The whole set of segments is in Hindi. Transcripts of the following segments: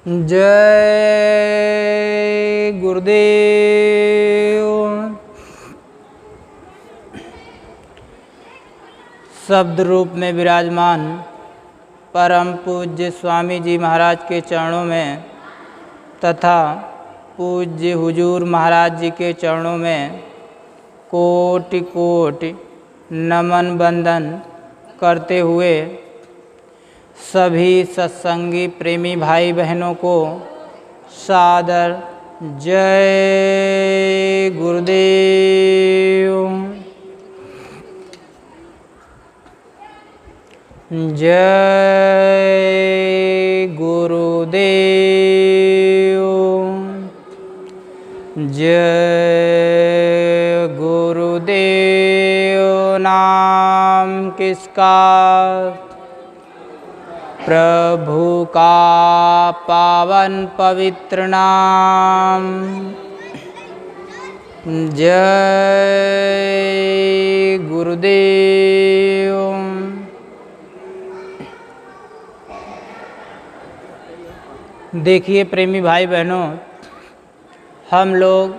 जय गुरुदेव। शब्द रूप में विराजमान परम पूज्य स्वामी जी महाराज के चरणों में तथा पूज्य हुजूर महाराज जी के चरणों में कोटि कोटि नमन वंदन करते हुए सभी सत्संगी प्रेमी भाई बहनों को सादर जय गुरुदेव। जय गुरुदेव। जय गुरुदेव। नाम किसका? प्रभु का पावन पवित्र नाम। जय गुरुदेव। देखिए प्रेमी भाई बहनों, हम लोग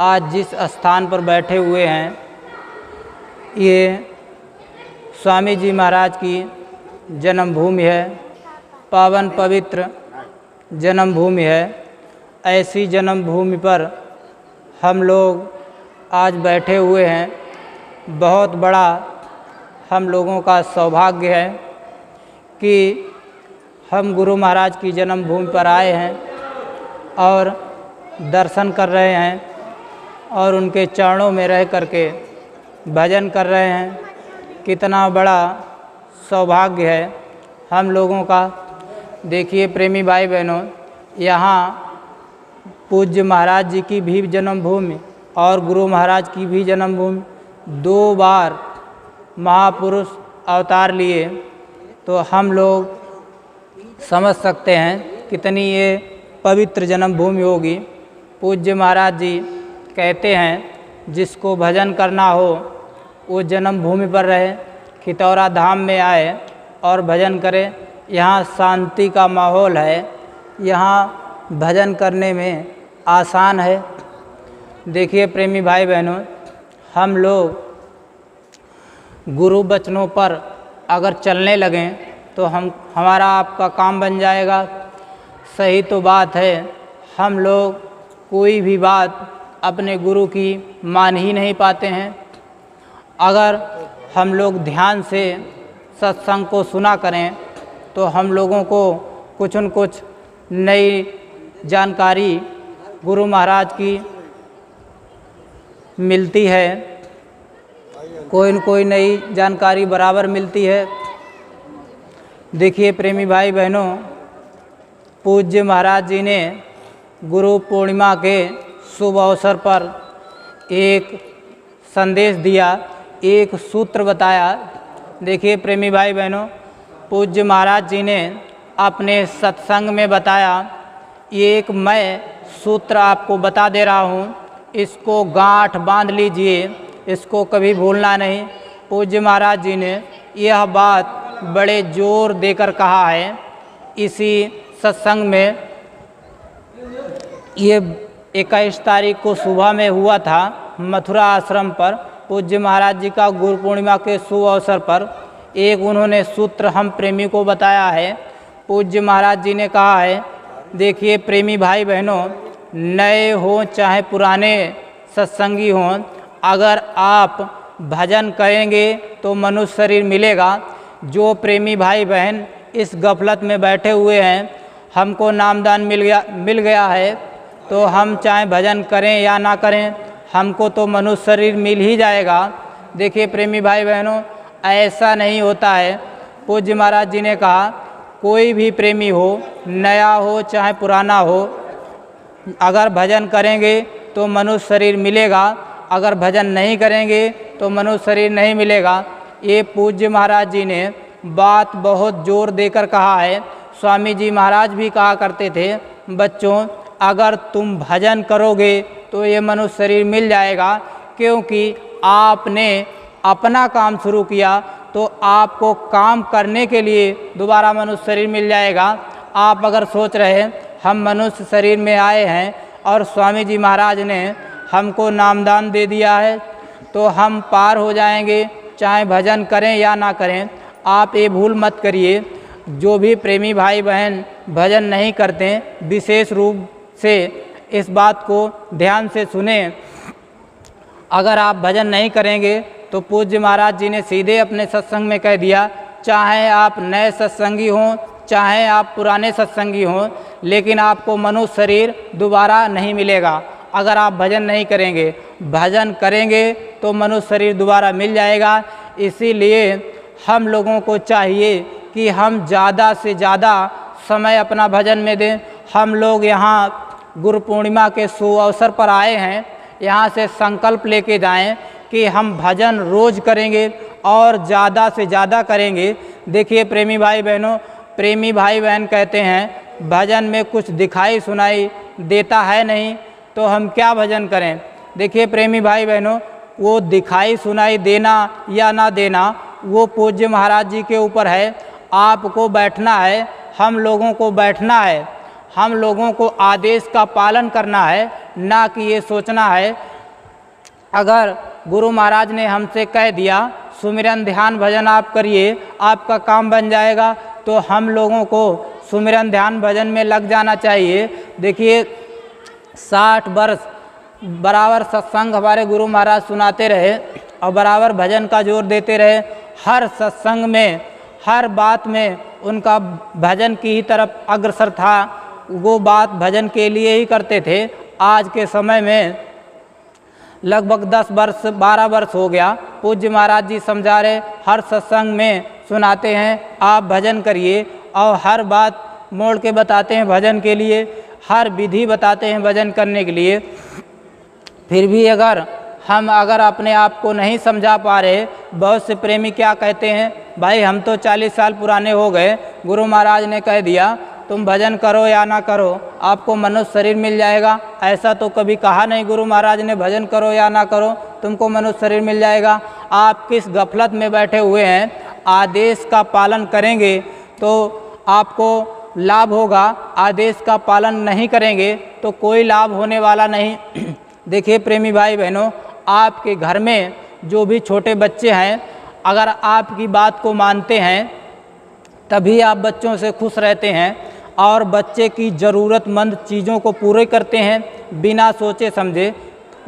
आज जिस स्थान पर बैठे हुए हैं ये स्वामी जी महाराज की जन्मभूमि है, पावन पवित्र जन्मभूमि है। ऐसी जन्मभूमि पर हम लोग आज बैठे हुए हैं। बहुत बड़ा हम लोगों का सौभाग्य है कि हम गुरु महाराज की जन्मभूमि पर आए हैं और दर्शन कर रहे हैं और उनके चरणों में रह करके भजन कर रहे हैं। कितना बड़ा सौभाग्य है हम लोगों का। देखिए प्रेमी भाई बहनों, यहाँ पूज्य महाराज जी की भी जन्मभूमि और गुरु महाराज की भी जन्मभूमि, दो बार महापुरुष अवतार लिए, तो हम लोग समझ सकते हैं कितनी ये पवित्र जन्मभूमि होगी। पूज्य महाराज जी कहते हैं जिसको भजन करना हो वो जन्मभूमि पर रहे, खितौरा धाम में आए और भजन करे। यहाँ शांति का माहौल है, यहाँ भजन करने में आसान है। देखिए प्रेमी भाई बहनों, हम लोग गुरु वचनों पर अगर चलने लगें तो हमारा आपका काम बन जाएगा। सही तो बात है, हम लोग कोई भी बात अपने गुरु की मान ही नहीं पाते हैं। अगर हम लोग ध्यान से सत्संग को सुना करें तो हम लोगों को कुछ न कुछ नई जानकारी गुरु महाराज की मिलती है, कोई न कोई नई जानकारी बराबर मिलती है। देखिए प्रेमी भाई बहनों, पूज्य महाराज जी ने गुरु पूर्णिमा के शुभ अवसर पर एक संदेश दिया, एक सूत्र बताया। देखिए प्रेमी भाई बहनों, पूज्य महाराज जी ने अपने सत्संग में बताया, एक मैं सूत्र आपको बता दे रहा हूँ, इसको गांठ बांध लीजिए, इसको कभी भूलना नहीं। पूज्य महाराज जी ने यह बात बड़े जोर देकर कहा है। इसी सत्संग में ये 21 तारीख को सुबह में हुआ था मथुरा आश्रम पर। पूज्य महाराज जी का गुरु पूर्णिमा के शुभ अवसर पर एक उन्होंने सूत्र हम प्रेमी को बताया है। पूज्य महाराज जी ने कहा है, देखिए प्रेमी भाई बहनों, नए हों चाहे पुराने सत्संगी हों, अगर आप भजन करेंगे तो मनुष्य शरीर मिलेगा। जो प्रेमी भाई बहन इस गफलत में बैठे हुए हैं, हमको नामदान मिल गया है तो हम चाहे भजन करें या ना करें, हमको तो मनुष्य शरीर मिल ही जाएगा। देखिए प्रेमी भाई बहनों, ऐसा नहीं होता है। पूज्य महाराज जी ने कहा, कोई भी प्रेमी हो, नया हो चाहे पुराना हो, अगर भजन करेंगे तो मनुष्य शरीर मिलेगा, अगर भजन नहीं करेंगे तो मनुष्य शरीर नहीं मिलेगा। ये पूज्य महाराज जी ने बात बहुत जोर देकर कहा है। स्वामी जी महाराज भी कहा करते थे, बच्चों अगर तुम भजन करोगे तो ये मनुष्य शरीर मिल जाएगा, क्योंकि आपने अपना काम शुरू किया तो आपको काम करने के लिए दोबारा मनुष्य शरीर मिल जाएगा। आप अगर सोच रहे हैं हम मनुष्य शरीर में आए हैं और स्वामी जी महाराज ने हमको नामदान दे दिया है तो हम पार हो जाएंगे, चाहे भजन करें या ना करें। आप ये भूल मत करिए। जो भी प्रेमी भाई बहन भजन नहीं करते, विशेष रूप से इस बात को ध्यान से सुने। अगर आप भजन नहीं करेंगे तो पूज्य महाराज जी ने सीधे अपने सत्संग में कह दिया, चाहे आप नए सत्संगी हों, चाहे आप पुराने सत्संगी हों, लेकिन आपको मनुष्य शरीर दोबारा नहीं मिलेगा अगर आप भजन नहीं करेंगे। भजन करेंगे तो मनुष्य शरीर दोबारा मिल जाएगा। इसीलिए हम लोगों को चाहिए कि हम ज़्यादा से ज़्यादा समय अपना भजन में दें। हम लोग यहाँ गुरु पूर्णिमा के शुभ अवसर पर आए हैं, यहाँ से संकल्प लेके जाएं कि हम भजन रोज़ करेंगे और ज़्यादा से ज़्यादा करेंगे। देखिए प्रेमी भाई बहनों, प्रेमी भाई बहन कहते हैं भजन में कुछ दिखाई सुनाई देता है नहीं तो हम क्या भजन करें। देखिए प्रेमी भाई बहनों, वो दिखाई सुनाई देना या ना देना वो पूज्य महाराज जी के ऊपर है। आपको बैठना है, हम लोगों को बैठना है, हम लोगों को आदेश का पालन करना है, ना कि ये सोचना है अगर गुरु महाराज ने हमसे कह दिया सुमिरन ध्यान भजन आप करिए, आपका काम बन जाएगा, तो हम लोगों को सुमिरन ध्यान भजन में लग जाना चाहिए। देखिए 60 वर्ष बराबर सत्संग हमारे गुरु महाराज सुनाते रहे और बराबर भजन का जोर देते रहे। हर सत्संग में, हर बात में उनका भजन की ही तरफ अग्रसर था। वो बात भजन के लिए ही करते थे। आज के समय में लगभग 10 वर्ष 12 वर्ष हो गया, पूज्य महाराज जी समझा रहे, हर सत्संग में सुनाते हैं आप भजन करिए और हर बात मोड़ के बताते हैं भजन के लिए, हर विधि बताते हैं भजन करने के लिए। फिर भी अगर अपने आप को नहीं समझा पा रहे, बहुत से प्रेमी क्या कहते हैं, भाई हम तो 40 साल पुराने हो गए, गुरु महाराज ने कह दिया तुम भजन करो या ना करो आपको मनुष्य शरीर मिल जाएगा। ऐसा तो कभी कहा नहीं गुरु महाराज ने, भजन करो या ना करो तुमको मनुष्य शरीर मिल जाएगा। आप किस गफलत में बैठे हुए हैं। आदेश का पालन करेंगे तो आपको लाभ होगा, आदेश का पालन नहीं करेंगे तो कोई लाभ होने वाला नहीं। देखिए प्रेमी भाई बहनों, आपके घर में जो भी छोटे बच्चे हैं, अगर आपकी बात को मानते हैं तभी आप बच्चों से खुश रहते हैं और बच्चे की ज़रूरतमंद चीज़ों को पूरे करते हैं बिना सोचे समझे।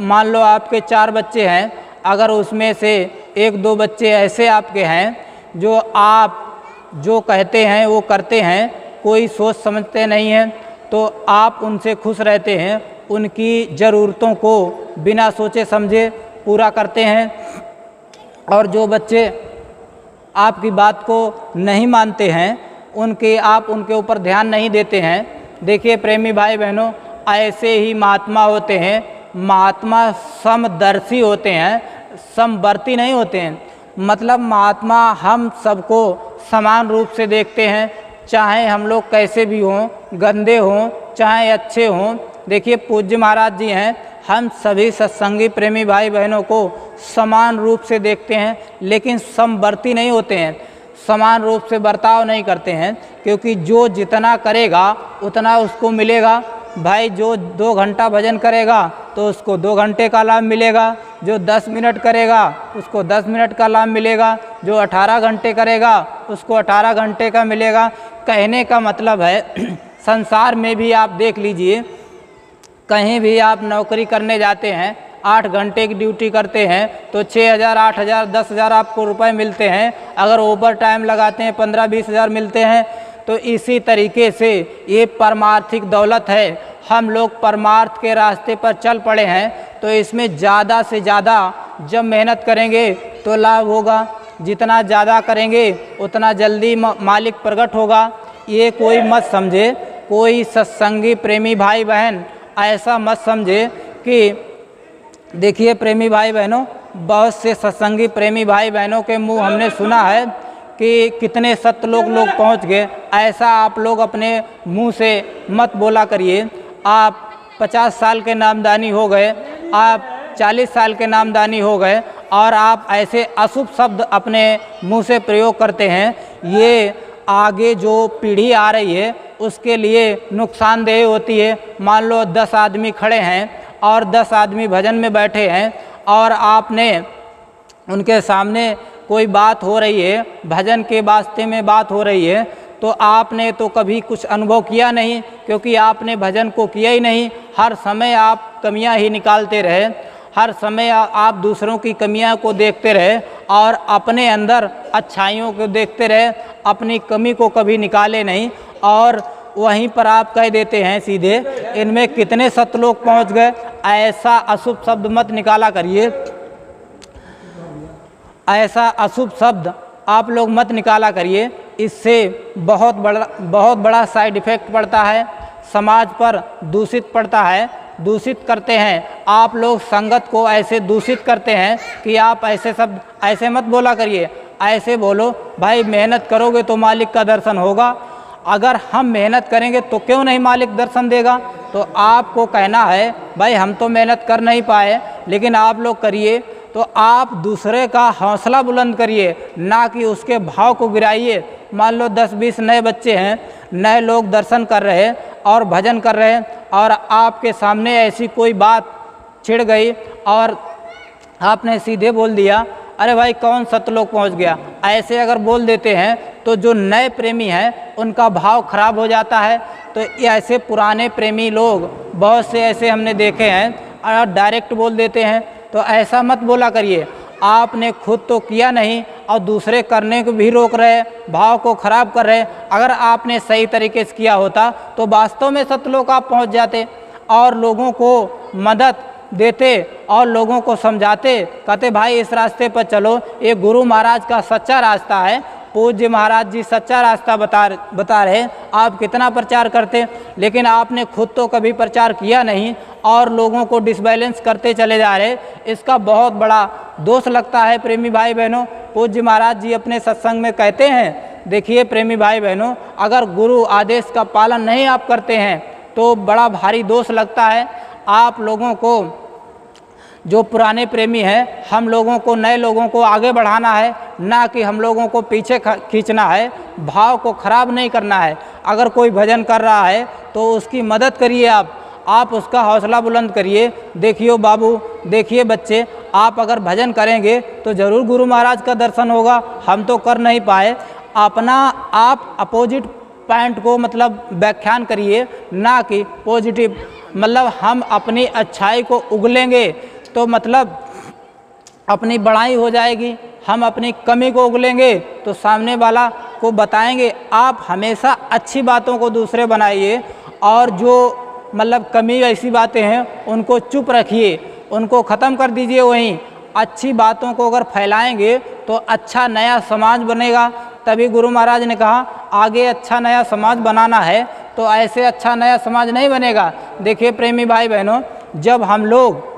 मान लो आपके 4 बच्चे हैं, अगर उसमें से 1-2 बच्चे ऐसे आपके हैं जो आप जो कहते हैं वो करते हैं, कोई सोच समझते नहीं हैं, तो आप उनसे खुश रहते हैं, उनकी ज़रूरतों को बिना सोचे समझे पूरा करते हैं। और जो बच्चे आपकी बात को नहीं मानते हैं आप उनके ऊपर ध्यान नहीं देते हैं। देखिए प्रेमी भाई बहनों, ऐसे ही महात्मा होते हैं। महात्मा समदर्शी होते हैं, समवर्ती नहीं होते हैं। मतलब महात्मा हम सबको समान रूप से देखते हैं, चाहे हम लोग कैसे भी हों, गंदे हों चाहे अच्छे हों। देखिए पूज्य महाराज जी हैं, हम सभी सत्संगी प्रेमी भाई बहनों को समान रूप से देखते हैं, लेकिन समवर्ती नहीं होते हैं, समान रूप से बर्ताव नहीं करते हैं, क्योंकि जो जितना करेगा उतना उसको मिलेगा। भाई जो 2 घंटा भजन करेगा तो उसको 2 घंटे का लाभ मिलेगा, जो 10 मिनट करेगा उसको 10 मिनट का लाभ मिलेगा, जो 18 घंटे करेगा उसको 18 घंटे का मिलेगा। कहने का मतलब है संसार में भी आप देख लीजिए, कहीं भी आप नौकरी करने जाते हैं, 8 घंटे की ड्यूटी करते हैं तो 6,000, 8,000, 10,000 आपको रुपए मिलते हैं। अगर ओवर टाइम लगाते हैं 15-20 हज़ार मिलते हैं। तो इसी तरीके से ये परमार्थिक दौलत है। हम लोग परमार्थ के रास्ते पर चल पड़े हैं, तो इसमें ज़्यादा से ज़्यादा जब मेहनत करेंगे तो लाभ होगा। जितना ज़्यादा करेंगे उतना जल्दी मालिक प्रकट होगा। ये कोई मत समझे, कोई सत्संगी प्रेमी भाई बहन ऐसा मत समझे कि देखिए प्रेमी भाई बहनों, बहुत से सत्संगी प्रेमी भाई बहनों के मुंह हमने सुना है कि कितने सतलोक लोग पहुंच गए। ऐसा आप लोग अपने मुंह से मत बोला करिए। आप 50 साल के नामदानी हो गए, आप 40 साल के नामदानी हो गए और आप ऐसे अशुभ शब्द अपने मुंह से प्रयोग करते हैं। ये आगे जो पीढ़ी आ रही है उसके लिए नुकसानदेह होती है। मान लो 10 आदमी खड़े हैं और 10 आदमी भजन में बैठे हैं और आपने उनके सामने कोई बात हो रही है, भजन के वास्ते में बात हो रही है, तो आपने तो कभी कुछ अनुभव किया नहीं, क्योंकि आपने भजन को किया ही नहीं। हर समय आप कमियां ही निकालते रहे, हर समय आप दूसरों की कमियां को देखते रहे और अपने अंदर अच्छाइयों को देखते रहे, अपनी कमी को कभी निकाले नहीं। और वहीं पर आप कह देते हैं सीधे, इनमें कितने सतलोक पहुंच गए। ऐसा अशुभ शब्द मत निकाला करिए, ऐसा अशुभ शब्द आप लोग मत निकाला करिए। इससे बहुत बड़ा साइड इफ़ेक्ट पड़ता है, समाज पर दूषित पड़ता है, दूषित करते हैं। आप लोग संगत को ऐसे दूषित करते हैं कि आप ऐसे शब्द ऐसे मत बोला करिए। ऐसे बोलो, भाई मेहनत करोगे तो मालिक का दर्शन होगा। अगर हम मेहनत करेंगे तो क्यों नहीं मालिक दर्शन देगा। तो आपको कहना है भाई हम तो मेहनत कर नहीं पाए, लेकिन आप लोग करिए। तो आप दूसरे का हौसला बुलंद करिए, ना कि उसके भाव को गिराइए। मान लो 10-20 नए बच्चे हैं, नए लोग दर्शन कर रहे हैं और भजन कर रहे हैं, और आपके सामने ऐसी कोई बात छिड़ गई और आपने सीधे बोल दिया, अरे भाई कौन सतलोक पहुंच गया। ऐसे अगर बोल देते हैं तो जो नए प्रेमी हैं उनका भाव खराब हो जाता है। तो ऐसे पुराने प्रेमी लोग बहुत से ऐसे हमने देखे हैं और डायरेक्ट बोल देते हैं। तो ऐसा मत बोला करिए। आपने खुद तो किया नहीं और दूसरे करने को भी रोक रहे, भाव को खराब कर रहे। अगर आपने सही तरीके से किया होता तो वास्तव में सतलोक आप पहुंच जाते और लोगों को मदद देते और लोगों को समझाते, कहते भाई इस रास्ते पर चलो, ये गुरु महाराज का सच्चा रास्ता है। पूज्य महाराज जी सच्चा रास्ता बता रहे, आप कितना प्रचार करते, लेकिन आपने खुद तो कभी प्रचार किया नहीं और लोगों को डिसबैलेंस करते चले जा रहे। इसका बहुत बड़ा दोष लगता है प्रेमी भाई बहनों। पूज्य महाराज जी अपने सत्संग में कहते हैं, देखिए प्रेमी भाई बहनों, अगर गुरु आदेश का पालन नहीं आप करते हैं तो बड़ा भारी दोष लगता है। आप लोगों को, जो पुराने प्रेमी हैं, हम लोगों को, नए लोगों को आगे बढ़ाना है, ना कि हम लोगों को पीछे खींचना है, भाव को ख़राब नहीं करना है। अगर कोई भजन कर रहा है तो उसकी मदद करिए, आप उसका हौसला बुलंद करिए। देखिए बाबू, देखिए बच्चे, आप अगर भजन करेंगे तो ज़रूर गुरु महाराज का दर्शन होगा। हम तो कर नहीं पाए। अपना आप अपोजिट पॉइंट को मतलब व्याख्यान करिए, ना कि पॉजिटिव। मतलब हम अपनी अच्छाई को उगलेंगे तो मतलब अपनी बड़ाई हो जाएगी, हम अपनी कमी को उगलेंगे तो सामने वाला को बताएंगे। आप हमेशा अच्छी बातों को दूसरे बनाइए और जो मतलब कमी ऐसी बातें हैं उनको चुप रखिए, उनको ख़त्म कर दीजिए। वहीं अच्छी बातों को अगर फैलाएंगे तो अच्छा नया समाज बनेगा। तभी गुरु महाराज ने कहा आगे अच्छा नया समाज बनाना है, तो ऐसे अच्छा नया समाज नहीं बनेगा। देखिए प्रेमी भाई बहनों, जब हम लोग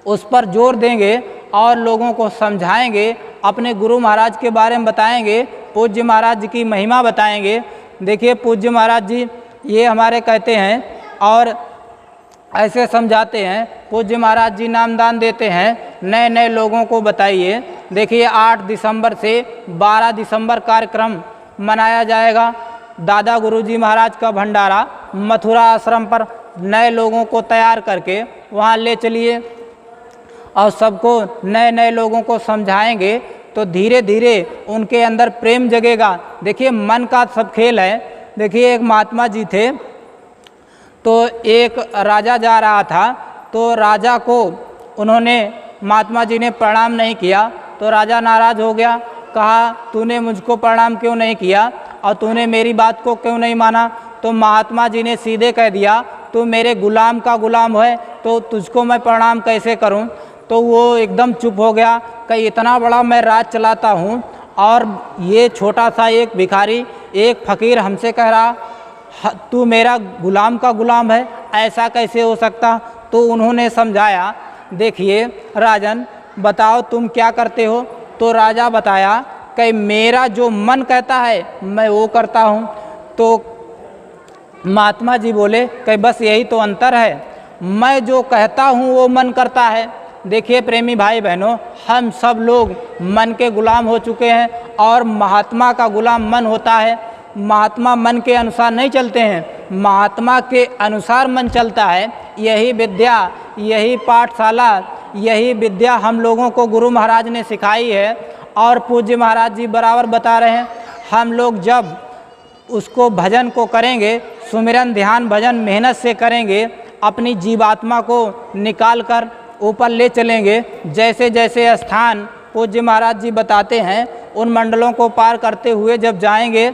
उस पर जोर देंगे और लोगों को समझाएंगे, अपने गुरु महाराज के बारे में बताएंगे, पूज्य महाराज जी की महिमा बताएंगे। देखिए पूज्य महाराज जी ये हमारे कहते हैं और ऐसे समझाते हैं। पूज्य महाराज जी नामदान देते हैं, नए नए लोगों को बताइए। देखिए 8 दिसंबर से 12 दिसंबर कार्यक्रम मनाया जाएगा। दादा गुरुजी महाराज का भंडारा मथुरा आश्रम पर नए लोगों को तैयार करके वहाँ ले चलिए और सबको, नए नए लोगों को समझाएंगे तो धीरे धीरे उनके अंदर प्रेम जगेगा। देखिए मन का सब खेल है। देखिए एक महात्मा जी थे, तो एक राजा जा रहा था, तो राजा को उन्होंने, महात्मा जी ने प्रणाम नहीं किया, तो राजा नाराज़ हो गया। कहा तूने मुझको प्रणाम क्यों नहीं किया और तूने मेरी बात को क्यों नहीं माना। तो महात्मा जी ने सीधे कह दिया, तू मेरे गुलाम का गुलाम है तो तुझको मैं प्रणाम कैसे करूं। तो वो एकदम चुप हो गया कि इतना बड़ा मैं राज चलाता हूं और ये छोटा सा एक भिखारी, एक फ़कीर हमसे कह रहा तू मेरा गुलाम का गुलाम है, ऐसा कैसे हो सकता। तो उन्होंने समझाया, देखिए राजन बताओ तुम क्या करते हो। तो राजा बताया कि मेरा जो मन कहता है मैं वो करता हूँ। तो महात्मा जी बोले कि बस यही तो अंतर है, मैं जो कहता हूँ वो मन करता है। देखिए प्रेमी भाई बहनों, हम सब लोग मन के गुलाम हो चुके हैं और महात्मा का गुलाम मन होता है। महात्मा मन के अनुसार नहीं चलते हैं, महात्मा के अनुसार मन चलता है। यही विद्या, यही पाठशाला, यही विद्या हम लोगों को गुरु महाराज ने सिखाई है। और पूज्य महाराज जी बराबर बता रहे हैं, हम लोग जब उसको भजन को करेंगे, सुमिरन ध्यान भजन मेहनत से करेंगे, अपनी जीवात्मा को निकाल कर ऊपर ले चलेंगे। जैसे जैसे स्थान पूज्य महाराज जी बताते हैं, उन मंडलों को पार करते हुए जब जाएंगे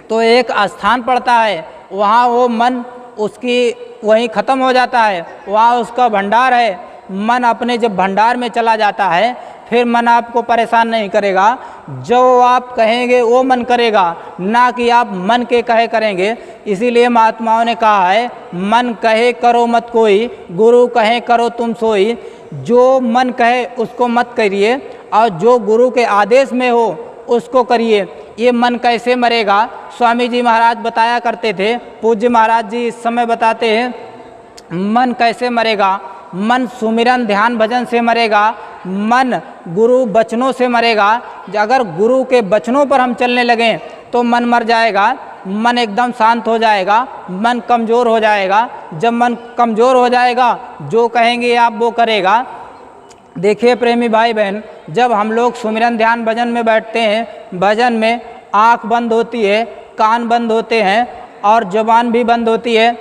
तो एक स्थान पड़ता है, वहाँ वो मन उसकी वहीं ख़त्म हो जाता है, वहाँ उसका भंडार है। मन अपने जब भंडार में चला जाता है, फिर मन आपको परेशान नहीं करेगा। जो आप कहेंगे वो मन करेगा, ना कि आप मन के कहे करेंगे। इसीलिए महात्माओं ने कहा है, मन कहे करो मत कोई, गुरु कहे करो तुम सोई। जो मन कहे उसको मत करिए, और जो गुरु के आदेश में हो उसको करिए। ये मन कैसे मरेगा, स्वामी जी महाराज बताया करते थे, पूज्य महाराज जी इस समय बताते हैं, मन कैसे मरेगा। मन सुमिरन ध्यान भजन से मरेगा, मन गुरु बचनों से मरेगा। अगर गुरु के बचनों पर हम चलने लगें तो मन मर जाएगा, मन एकदम शांत हो जाएगा, मन कमज़ोर हो जाएगा। जब मन कमज़ोर हो जाएगा, जो कहेंगे आप वो करेगा। देखिए प्रेमी भाई बहन, जब हम लोग सुमिरन ध्यान भजन में बैठते हैं, भजन में आँख बंद होती है, कान बंद होते हैं और ज़ुबान भी बंद होती है,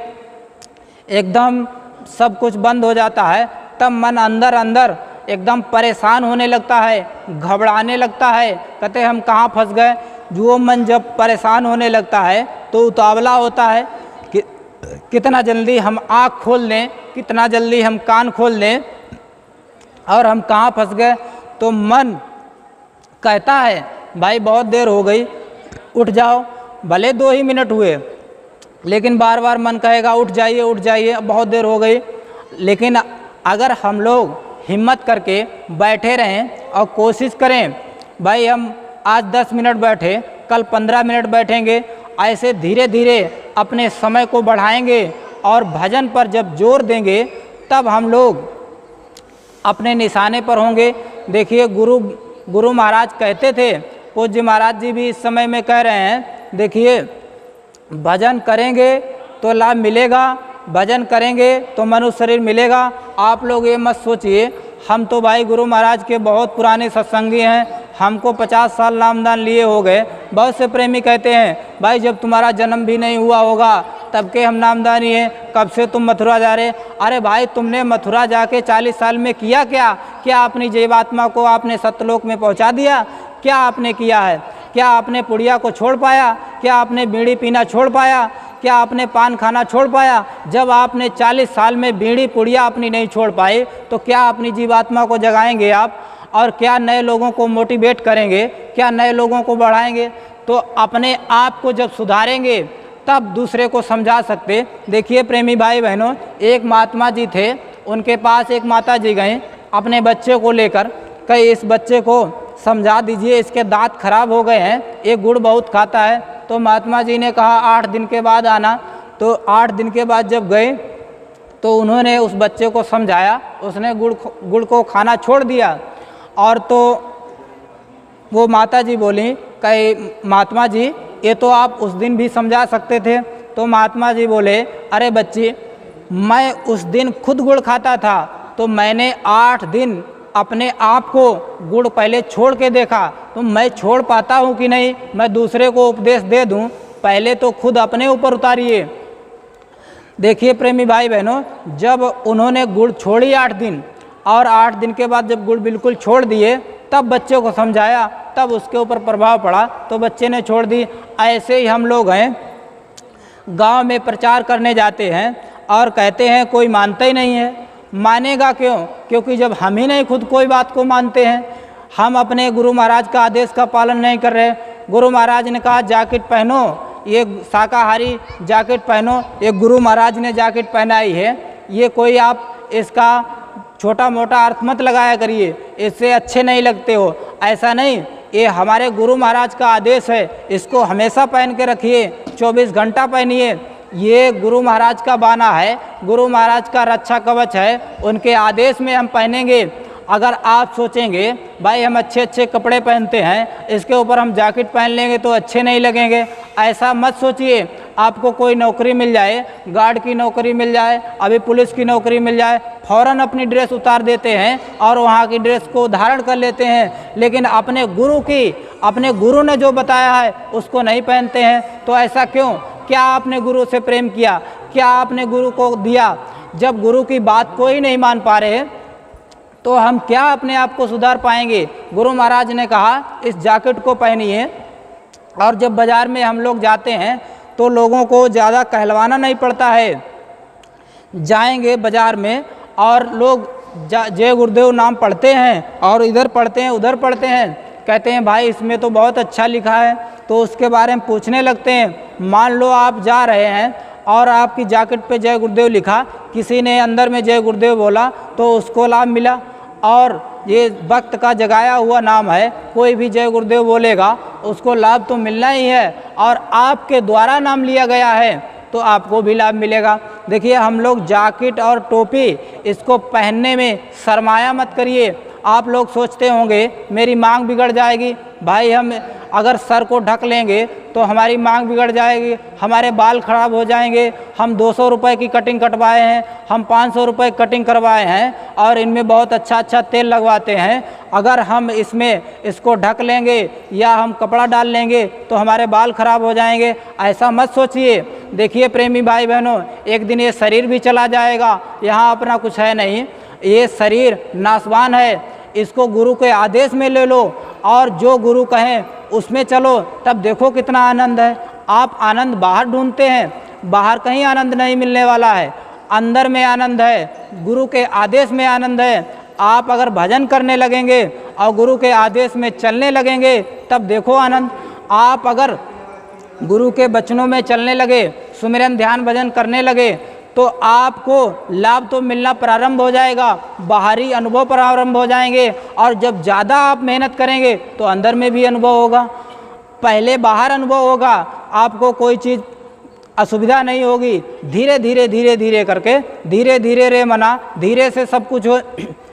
एकदम सब कुछ बंद हो जाता है, तब मन अंदर अंदर एकदम परेशान होने लगता है, घबराने लगता है। कहते हम कहाँ फंस गए। जो मन जब परेशान होने लगता है तो उतावला होता है कि कितना जल्दी हम आँख खोल लें, कितना जल्दी हम कान खोल लें, और हम कहाँ फंस गए। तो मन कहता है भाई बहुत देर हो गई, उठ जाओ। भले 2 ही मिनट हुए, लेकिन बार बार मन कहेगा उठ जाइए उठ जाइए, अब बहुत देर हो गई। लेकिन अगर हम लोग हिम्मत करके बैठे रहें और कोशिश करें, भाई हम आज 10 मिनट बैठे, कल 15 मिनट बैठेंगे, ऐसे धीरे धीरे अपने समय को बढ़ाएंगे और भजन पर जब जोर देंगे, तब हम लोग अपने निशाने पर होंगे। देखिए गुरु महाराज कहते थे, पूज्य महाराज जी भी इस समय में कह रहे हैं, देखिए भजन करेंगे तो लाभ मिलेगा, भजन करेंगे तो मनुष्य शरीर मिलेगा। आप लोग ये मत सोचिए, हम तो भाई गुरु महाराज के बहुत पुराने सत्संगी हैं, हमको 50 साल नामदान लिए हो गए। बहुत से प्रेमी कहते हैं भाई जब तुम्हारा जन्म भी नहीं हुआ होगा तब के हम नामदानी हैं, कब से तुम मथुरा जा रहे। अरे भाई तुमने मथुरा जाके 40 साल में किया क्या? क्या अपनी जीवात्मा को आपने सत्यलोक में पहुंचा दिया? क्या आपने किया है? क्या आपने पुड़िया को छोड़ पाया? क्या आपने बीड़ी पीना छोड़ पाया? क्या आपने पान खाना छोड़ पाया? जब आपने 40 साल में बीड़ी पुड़िया अपनी नहीं छोड़ पाए तो क्या अपनी जीवात्मा को जगाएंगे आप? और क्या नए लोगों को मोटिवेट करेंगे? क्या नए लोगों को बढ़ाएंगे? तो अपने आप को जब सुधारेंगे तब दूसरे को समझा सकते। देखिए प्रेमी भाई बहनों, एक महात्मा जी थे, उनके पास एक माता जी गए अपने बच्चे को लेकर, कहीं इस बच्चे को समझा दीजिए, इसके दांत खराब हो गए हैं, ये गुड़ बहुत खाता है। तो महात्मा जी ने कहा 8 दिन के बाद आना। तो 8 दिन के बाद जब गए तो उन्होंने उस बच्चे को समझाया, उसने गुड़ को खाना छोड़ दिया। और तो वो माता जी बोली, कहीं महात्मा जी ये तो आप उस दिन भी समझा सकते थे। तो महात्मा जी बोले, अरे बच्ची, मैं उस दिन खुद गुड़ खाता था, तो मैंने 8 दिन अपने आप को गुड़ पहले छोड़ के देखा, तो मैं छोड़ पाता हूँ कि नहीं, मैं दूसरे को उपदेश दे दूँ, पहले तो खुद अपने ऊपर उतारिए। देखिए प्रेमी भाई बहनों, जब उन्होंने गुड़ छोड़ी 8 दिन, और 8 दिन के बाद जब गुड़ बिल्कुल छोड़ दिए, तब बच्चे को समझाया, तब उसके ऊपर प्रभाव पड़ा, तो बच्चे ने छोड़ दी। ऐसे ही हम लोग हैं, गांव में प्रचार करने जाते हैं और कहते हैं कोई मानता ही नहीं है। मानेगा क्यों? क्योंकि जब हम ही नहीं खुद कोई बात को मानते हैं, हम अपने गुरु महाराज का आदेश का पालन नहीं कर रहे। गुरु महाराज ने कहा जैकेट पहनो, ये शाकाहारी जैकेट पहनो, ये गुरु महाराज ने जैकेट पहनाई है, ये कोई आप इसका छोटा मोटा अर्थ मत लगाया करिए, इससे अच्छे नहीं लगते हो। ऐसा नहीं, ये हमारे गुरु महाराज का आदेश है, इसको हमेशा पहन के रखिए, 24 घंटा पहनिए। ये गुरु महाराज का बाना है, गुरु महाराज का रक्षा कवच है, उनके आदेश में हम पहनेंगे। अगर आप सोचेंगे भाई हम अच्छे अच्छे कपड़े पहनते हैं, इसके ऊपर हम जैकेट पहन लेंगे तो अच्छे नहीं लगेंगे, ऐसा मत सोचिए। आपको कोई नौकरी मिल जाए, गार्ड की नौकरी मिल जाए, अभी पुलिस की नौकरी मिल जाए, फ़ौरन अपनी ड्रेस उतार देते हैं और वहाँ की ड्रेस को धारण कर लेते हैं, लेकिन अपने गुरु ने जो बताया है उसको नहीं पहनते हैं। तो ऐसा क्यों? क्या आपने गुरु से प्रेम किया? क्या आपने गुरु को दिया? जब गुरु की बात को ही नहीं मान पा रहे तो हम क्या अपने आप को सुधार पाएंगे? गुरु महाराज ने कहा इस जैकेट को पहनिए, और जब बाज़ार में हम लोग जाते हैं तो लोगों को ज़्यादा कहलवाना नहीं पड़ता है। जाएंगे बाज़ार में और लोग जय गुरुदेव नाम पढ़ते हैं और इधर पढ़ते हैं उधर पढ़ते हैं, कहते हैं भाई इसमें तो बहुत अच्छा लिखा है, तो उसके बारे में पूछने लगते हैं। मान लो आप जा रहे हैं और आपकी जैकेट पे जय गुरुदेव लिखा, किसी ने अंदर में जय गुरुदेव बोला तो उसको लाभ मिला, और ये वक्त का जगाया हुआ नाम है, कोई भी जय गुरुदेव बोलेगा उसको लाभ तो मिलना ही है, और आपके द्वारा नाम लिया गया है तो आपको भी लाभ मिलेगा। देखिए हम लोग जैकेट और टोपी इसको पहनने में शर्माया मत करिए। आप लोग सोचते होंगे मेरी मांग बिगड़ जाएगी, भाई हम अगर सर को ढक लेंगे तो हमारी मांग बिगड़ जाएगी, हमारे बाल खराब हो जाएंगे, हम 200 रुपये की कटिंग कटवाए हैं, हम 500 रुपये कटिंग करवाए हैं और इनमें बहुत अच्छा अच्छा तेल लगवाते हैं, अगर हम इसको ढक लेंगे या हम कपड़ा डाल लेंगे तो हमारे बाल खराब हो जाएंगे। ऐसा मत सोचिए। देखिए प्रेमी भाई बहनों, एक दिन ये शरीर भी चला जाएगा, यहाँ अपना कुछ है नहीं, ये शरीर नाशवान है, इसको गुरु के आदेश में ले लो और जो गुरु कहें उसमें चलो, तब देखो कितना आनंद है। आप आनंद बाहर ढूंढते हैं, बाहर कहीं आनंद नहीं मिलने वाला है, अंदर में आनंद है, गुरु के आदेश में आनंद है। आप अगर भजन करने लगेंगे और गुरु के आदेश में चलने लगेंगे तब देखो आनंद। आप अगर गुरु के वचनों में चलने लगे, सुमिरन ध्यान भजन करने लगे तो आपको लाभ तो मिलना प्रारंभ हो जाएगा, बाहरी अनुभव प्रारंभ हो जाएंगे, और जब ज़्यादा आप मेहनत करेंगे तो अंदर में भी अनुभव होगा। पहले बाहर अनुभव होगा, आपको कोई चीज़ असुविधा नहीं होगी, धीरे धीरे धीरे धीरे करके, धीरे धीरे रे मना, धीरे से सब कुछ हो,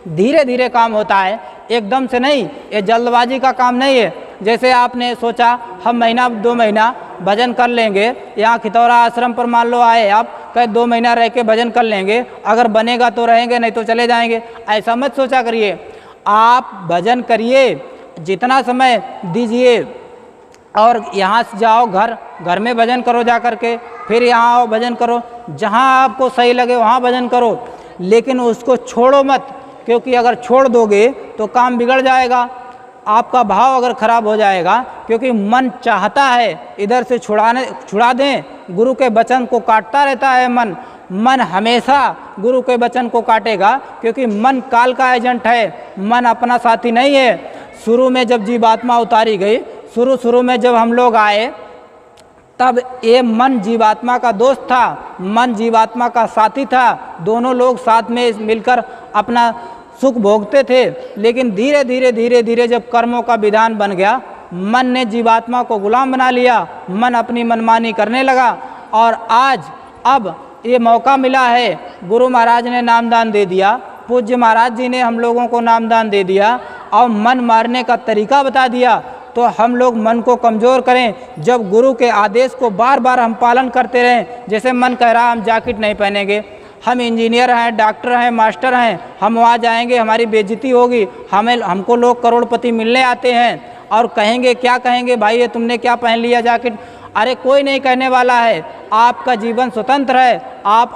धीरे धीरे काम होता है, एकदम से नहीं। ये जल्दबाजी का काम नहीं है। जैसे आपने सोचा हम महीना 2 महीना भजन कर लेंगे, यहाँ खितौरा आश्रम पर मान लो आए आप, कहे 2 महीना रह के भजन कर लेंगे, अगर बनेगा तो रहेंगे नहीं तो चले जाएंगे, ऐसा मत सोचा करिए। आप भजन करिए, जितना समय दीजिए, और यहाँ से जाओ घर में भजन करो जा कर के, फिर यहाँ आओ भजन करो, जहाँ आपको सही लगे वहाँ भजन करो, लेकिन उसको छोड़ो मत, क्योंकि अगर छोड़ दोगे तो काम बिगड़ जाएगा, आपका भाव अगर खराब हो जाएगा, क्योंकि मन चाहता है इधर से छुड़ा दें, गुरु के वचन को काटता रहता है मन हमेशा गुरु के वचन को काटेगा, क्योंकि मन काल का एजेंट है, मन अपना साथी नहीं है। शुरू में जब जीवात्मा उतारी गई, शुरू में जब हम लोग आए, तब ये मन जीवात्मा का दोस्त था, मन जीवात्मा का साथी था, दोनों लोग साथ में मिलकर अपना सुख भोगते थे। लेकिन धीरे धीरे जब कर्मों का विधान बन गया, मन ने जीवात्मा को गुलाम बना लिया, मन अपनी मनमानी करने लगा, और अब ये मौका मिला है, गुरु महाराज ने नामदान दे दिया, पूज्य महाराज जी ने हम लोगों को नामदान दे दिया और मन मारने का तरीका बता दिया। तो हम लोग मन को कमज़ोर करें, जब गुरु के आदेश को बार बार हम पालन करते रहें। जैसे मन कह रहा हम जैकेट नहीं पहनेंगे, हम इंजीनियर हैं, डॉक्टर हैं, मास्टर हैं, हम वहाँ जाएंगे हमारी बेइज्जती होगी, हमको लोग करोड़पति मिलने आते हैं और कहेंगे, क्या कहेंगे, भाई ये तुमने क्या पहन लिया जैकेट। अरे कोई नहीं कहने वाला है, आपका जीवन स्वतंत्र है, आप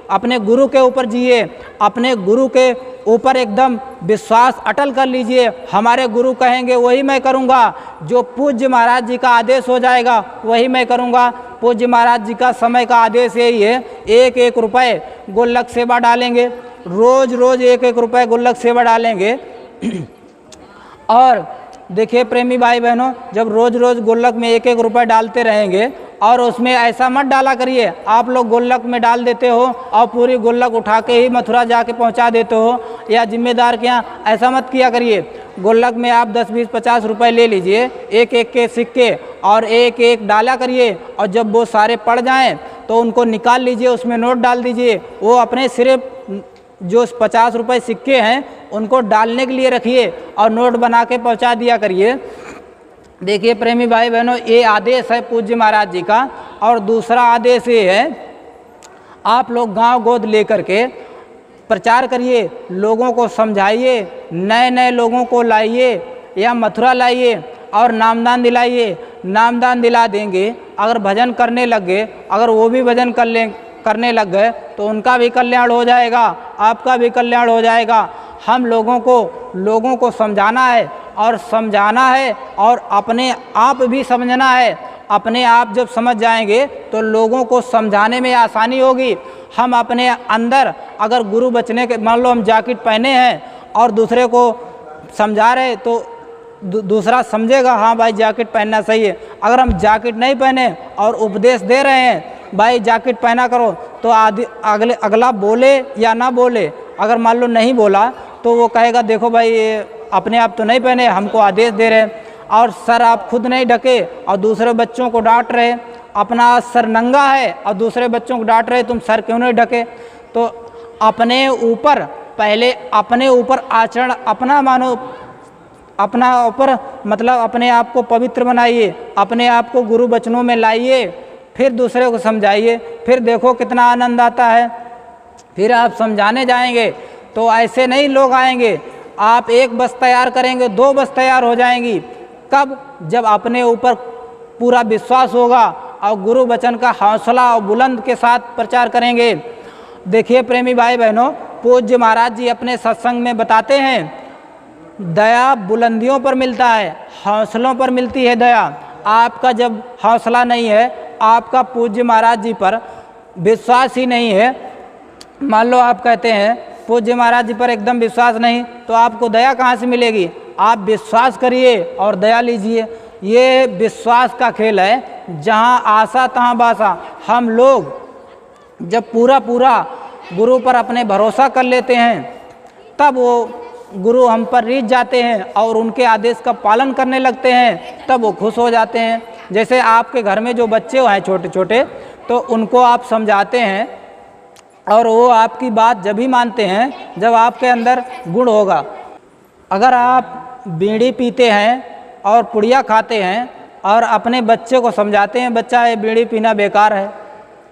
अपने गुरु के ऊपर जिए, अपने गुरु के ऊपर एकदम विश्वास अटल कर लीजिए। हमारे गुरु कहेंगे वही मैं करूँगा, जो पूज्य महाराज जी का आदेश हो जाएगा वही मैं करूँगा। पूज्य महाराज जी का समय का आदेश यही है, 1-1 रुपये गुल्लक सेवा डालेंगे, रोज़ 1-1 रुपये गुल्लक सेवा डालेंगे। और देखिए प्रेमी भाई बहनों, जब रोज़ गुल्लक में 1-1 रुपये डालते रहेंगे, और उसमें ऐसा मत डाला करिए आप लोग गुल्लक में डाल देते हो और पूरी गुल्लक उठा के ही मथुरा जाके पहुंचा देते हो, या जिम्मेदार के यहाँ, ऐसा मत किया करिए। गुल्लक में आप 10, 20, 50 रुपये ले लीजिए, 1-1 के सिक्के, और 1-1 डाला करिए, और जब वो सारे पड़ जाएं तो उनको निकाल लीजिए, उसमें नोट डाल दीजिए। वो अपने सिर्फ जो 50 रुपये सिक्के हैं उनको डालने के लिए रखिए और नोट बना के पहुंचा दिया करिए। देखिए प्रेमी भाई बहनों, ये आदेश है पूज्य महाराज जी का। और दूसरा आदेश ये है, आप लोग गांव गोद लेकर के प्रचार करिए, लोगों को समझाइए, नए नए लोगों को लाइए या मथुरा लाइए और नामदान दिलाइए। नामदान दिला देंगे, अगर भजन करने लग गए, अगर वो भी भजन करने लग गए तो उनका भी कल्याण हो जाएगा, आपका भी कल्याण हो जाएगा। हम लोगों को समझाना है और समझाना है और अपने आप भी समझना है। अपने आप जब समझ जाएंगे तो लोगों को समझाने में आसानी होगी। हम अपने अंदर अगर गुरु बचने के, मान लो हम जैकेट पहने हैं और दूसरे को समझा रहे तो दूसरा समझेगा हाँ भाई जैकेट पहनना सही है। अगर हम जैकेट नहीं पहने और उपदेश दे रहे हैं भाई जैकेट पहना करो, तो अगला बोले या ना बोले, अगर मान लो नहीं बोला तो वो कहेगा देखो भाई ये अपने आप तो नहीं पहने, हमको आदेश दे रहे हैं। और सर आप खुद नहीं ढके और दूसरे बच्चों को डांट रहे, अपना सर नंगा है और दूसरे बच्चों को डांट रहे तुम सर क्यों नहीं ढके। तो अपने ऊपर पहले अपने ऊपर आचरण अपना मानो, अपना ऊपर मतलब अपने आप को पवित्र बनाइए, अपने आप को गुरु वचनों में लाइए, फिर दूसरे को समझाइए, फिर देखो कितना आनंद आता है। फिर आप समझाने जाएंगे तो ऐसे नहीं लोग आएंगे, आप एक बस तैयार करेंगे 2 बस तैयार हो जाएंगी। कब? जब अपने ऊपर पूरा विश्वास होगा और गुरु वचन का हौसला और बुलंद के साथ प्रचार करेंगे। देखिए प्रेमी भाई बहनों, पूज्य महाराज जी अपने सत्संग में बताते हैं, दया बुलंदियों पर मिलता है, हौसलों पर मिलती है दया। आपका जब हौसला नहीं है, आपका पूज्य महाराज जी पर विश्वास ही नहीं है, मान लो आप कहते हैं पूज्य महाराज जी पर एकदम विश्वास नहीं, तो आपको दया कहाँ से मिलेगी? आप विश्वास करिए और दया लीजिए। ये विश्वास का खेल है, जहाँ आशा तहाँ बासा। हम लोग जब पूरा गुरु पर अपने भरोसा कर लेते हैं, तब वो गुरु हम पर रीझ जाते हैं और उनके आदेश का पालन करने लगते हैं, तब वो खुश हो जाते हैं। जैसे आपके घर में जो बच्चे हैं छोटे छोटे, तो उनको आप समझाते हैं और वो आपकी बात जब ही मानते हैं जब आपके अंदर गुण होगा। अगर आप बीड़ी पीते हैं और पुड़िया खाते हैं और अपने बच्चे को समझाते हैं बच्चा ये बीड़ी पीना बेकार है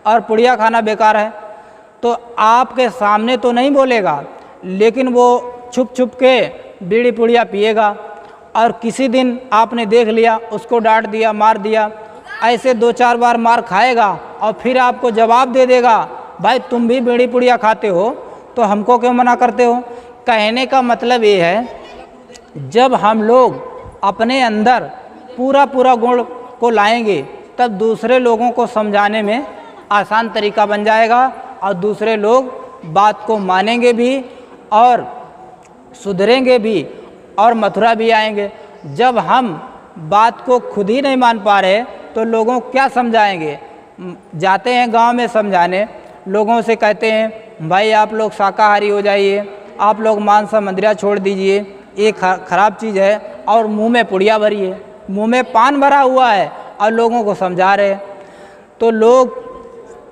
और पुड़िया खाना बेकार है, तो आपके सामने तो नहीं बोलेगा, लेकिन वो छुप छुप के बीड़ी पुड़िया पिएगा। और किसी दिन आपने देख लिया, उसको डांट दिया, मार दिया, ऐसे 2-4 बार मार खाएगा और फिर आपको जवाब दे देगा भाई तुम भी बीड़ी पुड़िया खाते हो तो हमको क्यों मना करते हो। कहने का मतलब ये है, जब हम लोग अपने अंदर पूरा गुण को लाएंगे तब दूसरे लोगों को समझाने में आसान तरीका बन जाएगा और दूसरे लोग बात को मानेंगे भी और सुधरेंगे भी और मथुरा भी आएंगे। जब हम बात को खुद ही नहीं मान पा रहे तो लोगों को क्या समझाएंगे। जाते हैं गांव में समझाने, लोगों से कहते हैं भाई आप लोग शाकाहारी हो जाइए, आप लोग मांस मंदिरा छोड़ दीजिए, ये खराब चीज़ है, और मुंह में पुड़िया भरी है, मुंह में पान भरा हुआ है और लोगों को समझा रहे हैं। तो लोग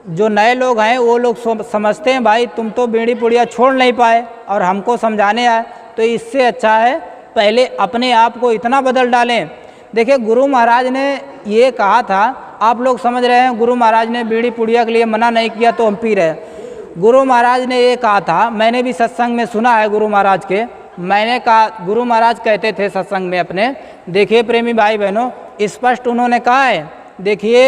जो नए लोग हैं वो लोग समझते हैं भाई तुम तो बीड़ी पुड़िया छोड़ नहीं पाए और हमको समझाने आए, तो इससे अच्छा है पहले अपने आप को इतना बदल डालें। देखिए गुरु महाराज ने ये कहा था, आप लोग समझ रहे हैं गुरु महाराज ने बीड़ी पुड़िया के लिए मना नहीं किया तो हम पी रहे हैं। गुरु महाराज ने ये कहा था, मैंने भी सत्संग में सुना है गुरु महाराज के, मैंने कहा गुरु महाराज कहते थे सत्संग में अपने, देखिए प्रेमी भाई बहनों स्पष्ट उन्होंने कहा है, देखिए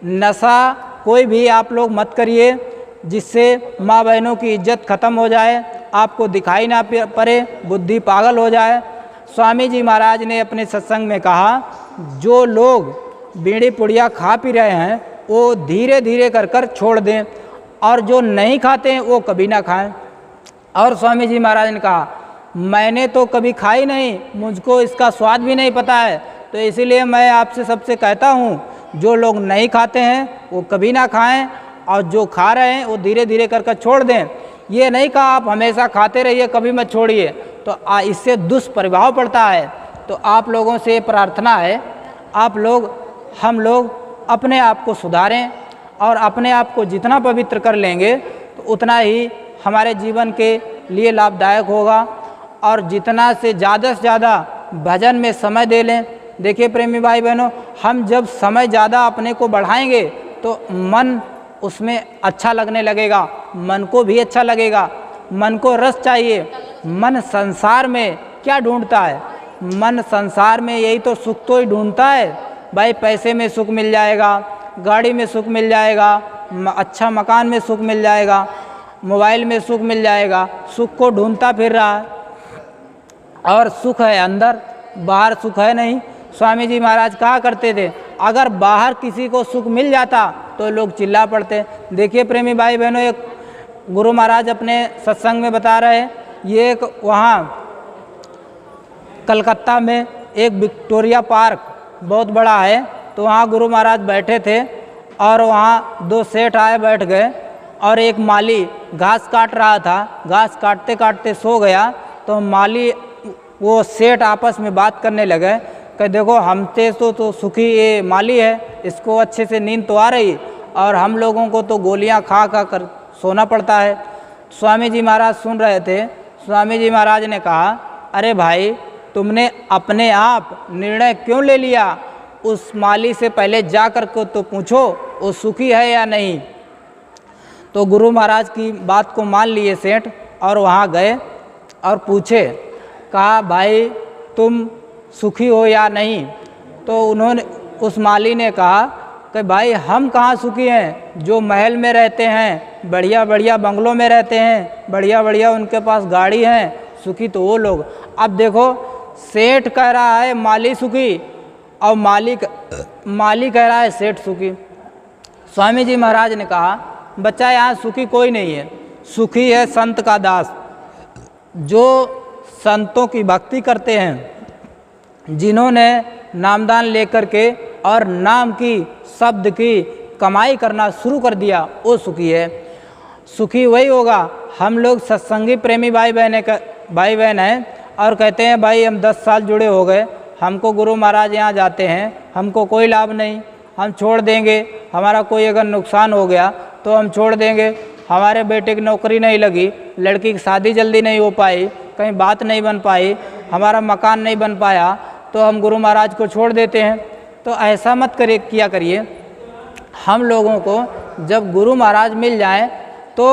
नशा कोई भी आप लोग मत करिए जिससे माँ बहनों की इज्जत खत्म हो जाए, आपको दिखाई ना पड़े, बुद्धि पागल हो जाए। स्वामी जी महाराज ने अपने सत्संग में कहा जो लोग बीड़ी पुड़िया खा पी रहे हैं वो धीरे धीरे कर छोड़ दें और जो नहीं खाते हैं वो कभी ना खाएं। और स्वामी जी महाराज ने कहा मैंने तो कभी खाई नहीं, मुझको इसका स्वाद भी नहीं पता है, तो इसीलिए मैं आपसे सबसे कहता हूँ जो लोग नहीं खाते हैं वो कभी ना खाएं और जो खा रहे हैं वो धीरे धीरे कर छोड़ दें। ये नहीं कहा आप हमेशा खाते रहिए कभी मत छोड़िए, तो इससे दुष्प्रभाव पड़ता है। तो आप लोगों से प्रार्थना है हम लोग अपने आप को सुधारें और अपने आप को जितना पवित्र कर लेंगे तो उतना ही हमारे जीवन के लिए लाभदायक होगा। और जितना से ज़्यादा भजन में समय दे लें। देखिए प्रेमी भाई बहनों, हम जब समय ज़्यादा अपने को बढ़ाएंगे तो मन उसमें अच्छा लगने लगेगा, मन को भी अच्छा लगेगा, मन को रस चाहिए। मन संसार में क्या ढूंढता है? मन संसार में यही तो सुख तो ही ढूंढता है भाई। पैसे में सुख मिल जाएगा, गाड़ी में सुख मिल जाएगा, अच्छा मकान में सुख मिल जाएगा, मोबाइल में सुख मिल जाएगा, सुख को ढूंढता फिर रहा है। और सुख है अंदर, बाहर सुख है नहीं। स्वामी जी महाराज कहा करते थे, अगर बाहर किसी को सुख मिल जाता तो लोग चिल्ला पड़ते। देखिए प्रेमी भाई बहनों, एक गुरु महाराज अपने सत्संग में बता रहे हैं, ये एक वहाँ कलकत्ता में एक विक्टोरिया पार्क बहुत बड़ा है, तो वहाँ गुरु महाराज बैठे थे और वहाँ दो सेठ आए बैठ गए और एक माली घास काट रहा था। घास काटते काटते सो गया, तो माली वो सेठ आपस में बात करने लगे कि देखो हमसे तो सुखी ये माली है, इसको अच्छे से नींद तो आ रही, और हम लोगों को तो गोलियां खा कर सोना पड़ता है। स्वामी जी महाराज सुन रहे थे। स्वामी जी महाराज ने कहा, अरे भाई तुमने अपने आप निर्णय क्यों ले लिया? उस माली से पहले जा कर को तो पूछो वो सुखी है या नहीं। तो गुरु महाराज की बात को मान लिए सेठ और वहाँ गए और पूछे, कहा भाई तुम सुखी हो या नहीं? तो उन्होंने, उस माली ने कहा कि भाई हम कहाँ सुखी हैं, जो महल में रहते हैं, बढ़िया बढ़िया बंगलों में रहते हैं, बढ़िया बढ़िया उनके पास गाड़ी है, सुखी तो वो लोग। अब देखो सेठ कह रहा है माली सुखी और माली कह रहा है सेठ सुखी। स्वामी जी महाराज ने कहा, बच्चा यहाँ सुखी कोई नहीं है, सुखी है संत का दास, जो संतों की भक्ति करते हैं, जिन्होंने नामदान लेकर के और नाम की शब्द की कमाई करना शुरू कर दिया, वो सुखी है। सुखी वही होगा। हम लोग सत्संगी प्रेमी भाई बहन हैं और कहते हैं भाई हम 10 साल जुड़े हो गए, हमको गुरु महाराज यहाँ जाते हैं, हमको कोई लाभ नहीं, हम छोड़ देंगे, हमारा कोई अगर नुकसान हो गया तो हम छोड़ देंगे, हमारे बेटे की नौकरी नहीं लगी, लड़की की शादी जल्दी नहीं हो पाई, कहीं बात नहीं बन पाई, हमारा मकान नहीं बन पाया, तो हम गुरु महाराज को छोड़ देते हैं। तो ऐसा मत किया करिए। हम लोगों को जब गुरु महाराज मिल जाए तो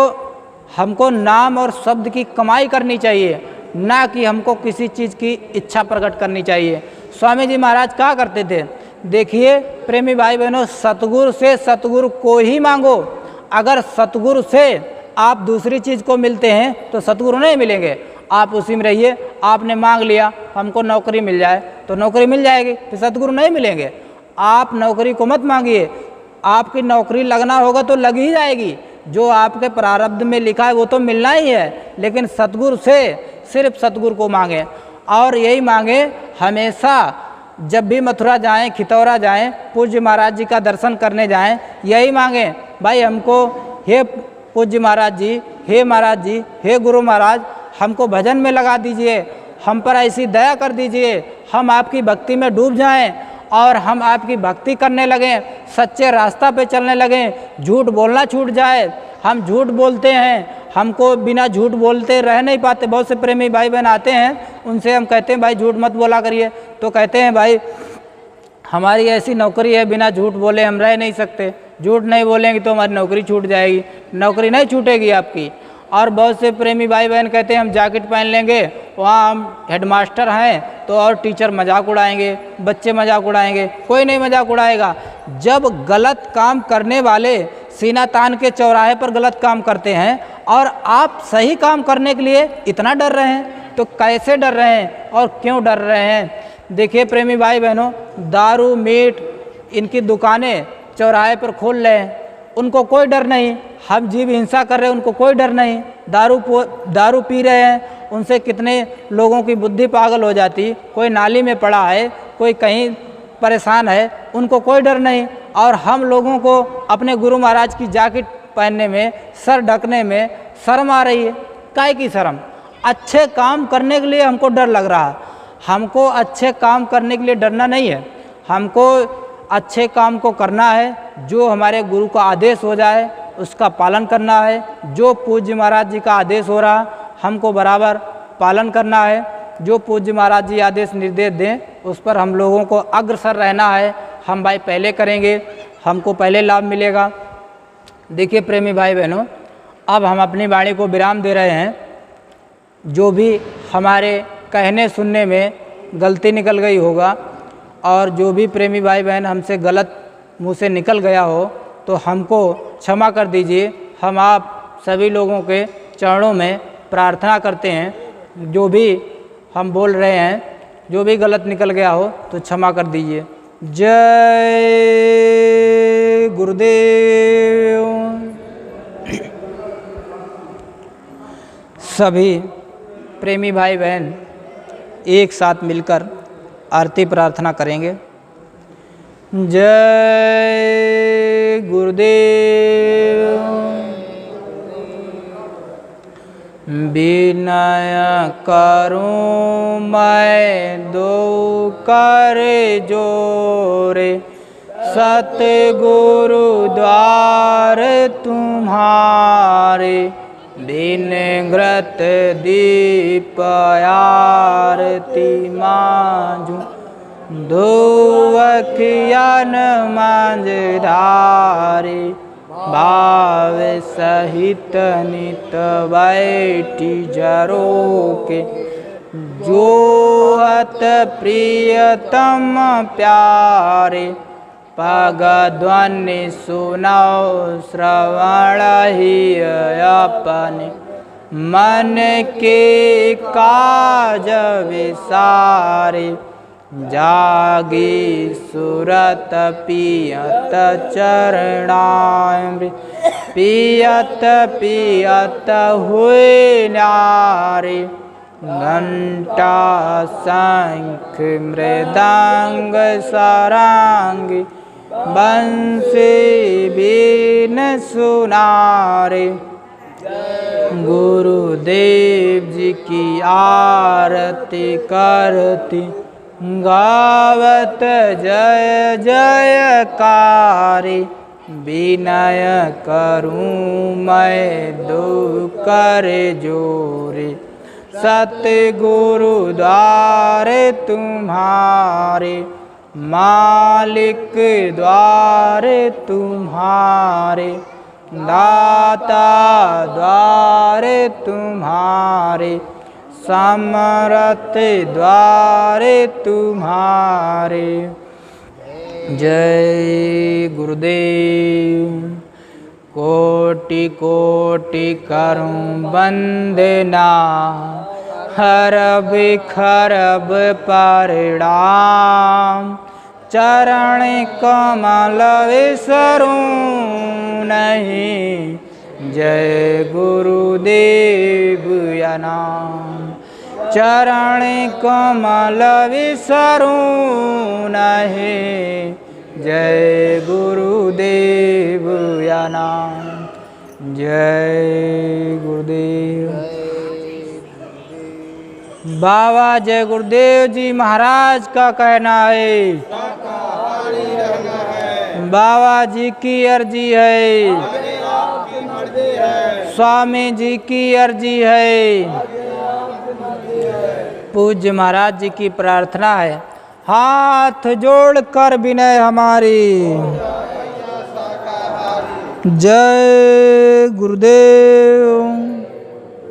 हमको नाम और शब्द की कमाई करनी चाहिए, ना कि हमको किसी चीज़ की इच्छा प्रकट करनी चाहिए। स्वामी जी महाराज कहा करते थे, देखिए प्रेमी भाई बहनों, सतगुरु से सतगुरु को ही मांगो। अगर सतगुरु से आप दूसरी चीज़ को मिलते हैं तो सतगुरु नहीं मिलेंगे। आप उसी में रहिए। आपने मांग लिया हमको नौकरी मिल जाए तो नौकरी मिल जाएगी, फिर सतगुरु नहीं मिलेंगे। आप नौकरी को मत मांगिए, आपकी नौकरी लगना होगा तो लग ही जाएगी, जो आपके प्रारब्ध में लिखा है वो तो मिलना ही है। लेकिन सतगुरु से सिर्फ सतगुरु को मांगे, और यही मांगे हमेशा। जब भी मथुरा जाएं, खितौरा जाएं, पूज्य महाराज जी का दर्शन करने जाएं, यही मांगे, भाई हमको हे पूज्य महाराज जी, हे महाराज जी, हे गुरु महाराज, हमको भजन में लगा दीजिए, हम पर ऐसी दया कर दीजिए, हम आपकी भक्ति में डूब जाएं और हम आपकी भक्ति करने लगें, सच्चे रास्ता पे चलने लगें, झूठ बोलना छूट जाए। हम झूठ बोलते हैं, हमको बिना झूठ बोलते रह नहीं पाते। बहुत से प्रेमी भाई बहन आते हैं, उनसे हम कहते हैं भाई झूठ मत बोला करिए, तो कहते हैं भाई हमारी ऐसी नौकरी है, बिना झूठ बोले हम रह नहीं सकते, झूठ नहीं बोलेंगे तो हमारी नौकरी छूट जाएगी। नौकरी नहीं छूटेगी आपकी। और बहुत से प्रेमी भाई बहन कहते हैं हम जैकेट पहन लेंगे, वहाँ हम हेडमास्टर हैं तो और टीचर मजाक उड़ाएंगे, बच्चे मजाक उड़ाएंगे। कोई नहीं मजाक उड़ाएगा। जब गलत काम करने वाले सीना तान के चौराहे पर गलत काम करते हैं और आप सही काम करने के लिए इतना डर रहे हैं, तो कैसे डर रहे हैं और क्यों डर रहे हैं? देखिए प्रेमी भाई बहनों, दारू मीट इनकी दुकानें चौराहे पर खोल रहे हैं, उनको कोई डर नहीं। हम जीव हिंसा कर रहे हैं, उनको कोई डर नहीं। दारू पी रहे हैं, उनसे कितने लोगों की बुद्धि पागल हो जाती। कोई नाली में पड़ा है, कोई कहीं परेशान है, उनको कोई डर नहीं। और हम लोगों को अपने गुरु महाराज की जैकेट पहनने में, सर ढकने में शर्म आ रही है। काहे की शर्म? अच्छे काम करने के लिए हमको डर लग रहा है। हमको अच्छे काम करने के लिए डरना नहीं है, हमको अच्छे काम को करना है। जो हमारे गुरु का आदेश हो जाए उसका पालन करना है। जो पूज्य महाराज जी का आदेश हो रहा हमको बराबर पालन करना है। जो पूज्य महाराज जी आदेश निर्देश दें उस पर हम लोगों को अग्रसर रहना है। हम भाई पहले करेंगे, हमको पहले लाभ मिलेगा। देखिए प्रेमी भाई बहनों, अब हम अपनी वाणी को विराम दे रहे हैं। जो भी हमारे कहने सुनने में गलती निकल गई होगा और जो भी प्रेमी भाई बहन हमसे गलत मुँह से निकल गया हो तो हमको क्षमा कर दीजिए। हम आप सभी लोगों के चरणों में प्रार्थना करते हैं। जो भी हम बोल रहे हैं, जो भी गलत निकल गया हो तो क्षमा कर दीजिए। जय गुरुदेव। सभी प्रेमी भाई बहन एक साथ मिलकर आरती प्रार्थना करेंगे। जय गुरुदेव। विनय करूं मैं दो कर जोरे, सतगुरु द्वार तुम्हारे, दिन घृत दीप आरती मांझू, धोवखियन मांझधारे, भाव सहित नित बैठी जरो के, जोहत प्रियतम प्यारे, पग ध्वनि सुनाओ श्रवण ही अपने, मन के काज विसारे, जागी सुरत पियत चरणामृत, पियत पियत हुए नारे, घंटा शंख मृदंग सारंगी, बंसी बीन सुनारे। गुरुदेव जी की आरती करती, गावत जय जयकारे, विनय करूं मैं दो कर जोरे, सतगुरु द्वार तुम्हारे, मालिक द्वार तुम्हारे, दाता द्वार तुम्हारे, समरथ द्वार तुम्हारे। जय गुरुदेव। कोटि कोटि करूं वंदना, हरब खरब परिणाम, चरण कमल विसरूं नहीं, जय गुरुदेव या नाम, चरण कमल विसरूं नहीं, जय गुरुदेव या नाम। जय गुरुदेव। बाबा जय गुरुदेव जी महाराज का कहना है, बाबा जी की अर्जी है, स्वामी जी की अर्जी है, पूज्य महाराज जी की प्रार्थना है। हाथ जोड़कर विनय हमारी। जय गुरुदेव।